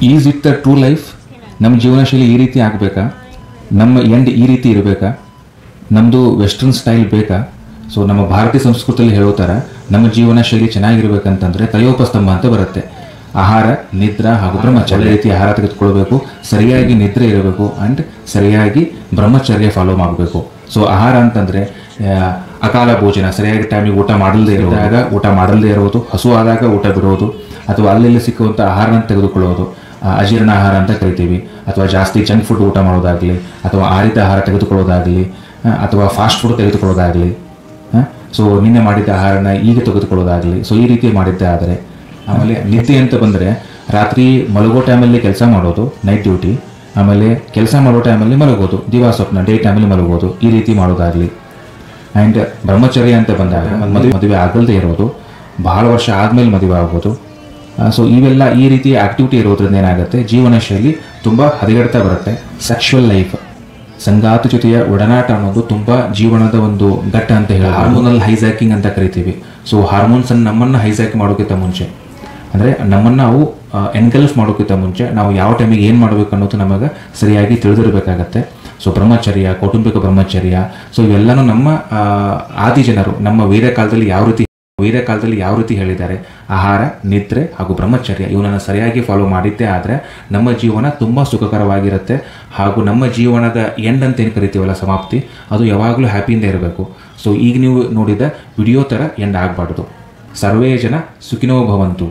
Is it the true life? ನಮ್ಮ ಜೀವನ ಶೈಲಿ ಈ ರೀತಿ ಆಗಬೇಕಾ? ನಮ್ಮ ಎಂಡ್ ಈ ರೀತಿ ಇರಬೇಕಾ? ನಮ್ಮದು ವೆಸ್ಟರ್ನ್ ಸ್ಟೈಲ್ ಬೇಕಾ? ಸೊ ನಮ್ಮ ಭಾರತೀಯ ಸಂಸ್ಕೃತಿಯಲ್ಲಿ ಹೇಳೋ ಥರ ನಮ್ಮ ಜೀವನ ಶೈಲಿ ಚೆನ್ನಾಗಿರ್ಬೇಕಂತಂದರೆ ತ್ರಯೋಪಸ್ತಂಭ ಅಂತ ಬರುತ್ತೆ. ಆಹಾರ, ನಿದ್ರಾ ಹಾಗೂ ಬ್ರಹ್ಮಚರ್ಯ ರೀತಿ ಆಹಾರ ತೆಗೆದುಕೊಳ್ಬೇಕು, ಸರಿಯಾಗಿ ನಿದ್ರೆ ಇರಬೇಕು ಆ್ಯಂಡ್ ಸರಿಯಾಗಿ ಬ್ರಹ್ಮಚರ್ಯ ಫಾಲೋ ಮಾಡಬೇಕು. ಸೊ ಆಹಾರ ಅಂತಂದರೆ ಅಕಾಲ ಭೋಜನ, ಸರಿಯಾಗಿ ಟೈಮಿಗೆ ಊಟ ಮಾಡಲ್ದೇ ಇರೋದು, ಹಸು ಆದಾಗ ಊಟ ಬಿಡೋದು, ಅಥವಾ ಅಲ್ಲಿ ಸಿಕ್ಕುವಂಥ ಆಹಾರನ ತೆಗೆದುಕೊಳ್ಳೋದು ಅಜೀರ್ಣ ಆಹಾರ ಅಂತ ಕರಿತೀವಿ, ಅಥವಾ ಜಾಸ್ತಿ ಜಂಕ್ ಫುಡ್ ಊಟ ಮಾಡೋದಾಗಲಿ, ಅಥವಾ ಆರಿದ ಆಹಾರ ತೆಗೆದುಕೊಳ್ಳೋದಾಗಲಿ, ಅಥವಾ ಫಾಸ್ಟ್ ಫುಡ್ ತೆಗೆದುಕೊಳ್ಳೋದಾಗಲಿ, ಸೊ ನಿನ್ನೆ ಮಾಡಿದ್ದ ಆಹಾರನ ಈಗ ತೆಗೆದುಕೊಳ್ಳೋದಾಗಲಿ, ಸೊ ಈ ರೀತಿ ಮಾಡಿದ್ದೆ ಆದರೆ. ಆಮೇಲೆ ನಿದ್ದೆ ಅಂತ ಬಂದರೆ ರಾತ್ರಿ ಮಲಗೋ ಟೈಮಲ್ಲಿ ಕೆಲಸ ಮಾಡೋದು, ನೈಟ್ ಡ್ಯೂಟಿ, ಆಮೇಲೆ ಕೆಲಸ ಮಾಡೋ ಟೈಮಲ್ಲಿ ಮಲಗೋದು, ದಿವಾ ಸ್ವಪ್ನ, ಡೇ ಟೈಮಲ್ಲಿ ಮಲಗೋದು, ಈ ರೀತಿ ಮಾಡೋದಾಗಲಿ. ಆ್ಯಂಡ್ ಬ್ರಹ್ಮಚರ್ಯ ಅಂತ ಬಂದಾಗ ಮದುವೆ ಆಗಲ್ದೇ ಇರೋದು, ಬಹಳ ವರ್ಷ ಆದಮೇಲೆ ಮದುವೆ ಆಗೋದು. ಸೊ ಇವೆಲ್ಲ ಈ ರೀತಿ ಆಕ್ಟಿವಿಟಿ ಇರೋದ್ರಿಂದ ಏನಾಗುತ್ತೆ, ಜೀವನ ಶೈಲಿ ತುಂಬ ಹದಗೆಡ್ತಾ ಬರುತ್ತೆ. ಸೆಕ್ಷುವಲ್ ಲೈಫ್, ಸಂಗಾತಿ ಜೊತೆಯ ಒಡನಾಟ ಅನ್ನೋದು ತುಂಬ ಜೀವನದ ಒಂದು ಘಟ್ಟ ಅಂತ ಹೇಳಿ ಹಾರ್ಮೋನಲ್ ಹೈಜಾಕಿಂಗ್ ಅಂತ ಕರಿತೀವಿ. ಸೊ ಹಾರ್ಮೋನ್ಸನ್ನು ನಮ್ಮನ್ನು ಹೈಜಾಕ್ ಮಾಡೋಕ್ಕಿಂತ ಮುಂಚೆ, ಅಂದರೆ ನಮ್ಮನ್ನು ನಾವು ಎನ್ಗಲ್ಫ್ ಮಾಡೋಕ್ಕಿಂತ ಮುಂಚೆ ನಾವು ಯಾವ ಟೈಮಿಗೆ ಏನು ಮಾಡಬೇಕು ಅನ್ನೋದು ನಮಗೆ ಸರಿಯಾಗಿ ತಿಳಿದಿರಬೇಕಾಗತ್ತೆ. ಸೊ ಬ್ರಹ್ಮಚರ್ಯ, ಕೌಟುಂಬಿಕ ಬ್ರಹ್ಮಚರ್ಯ, ಸೊ ಇವೆಲ್ಲನೂ ನಮ್ಮ ಆದಿ ಜನರು ನಮ್ಮ ವೇದ ಕಾಲದಲ್ಲಿ ಯಾವ ರೀತಿ ಹೇಳಿದ್ದಾರೆ, ಆಹಾರ, ನಿದ್ರೆ ಹಾಗೂ ಬ್ರಹ್ಮಚರ್ಯ ಇವನನ್ನು ಸರಿಯಾಗಿ ಫಾಲೋ ಮಾಡಿದ್ದೇ ಆದರೆ ನಮ್ಮ ಜೀವನ ತುಂಬ ಸುಖಕರವಾಗಿರುತ್ತೆ. ಹಾಗೂ ನಮ್ಮ ಜೀವನದ ಎಂಡ್ ಅಂತ ಏನು ಕರಿತೀವಲ್ಲ, ಸಮಾಪ್ತಿ, ಅದು ಯಾವಾಗಲೂ ಹ್ಯಾಪಿಯಿಂದ ಇರಬೇಕು. ಸೊ ಈಗ ನೀವು ನೋಡಿದ ವಿಡಿಯೋ ಥರ ಎಂಡ್ ಆಗಬಾರ್ದು. ಸರ್ವೇ ಜನ ಸುಖಿನೋ ಭವಂತು.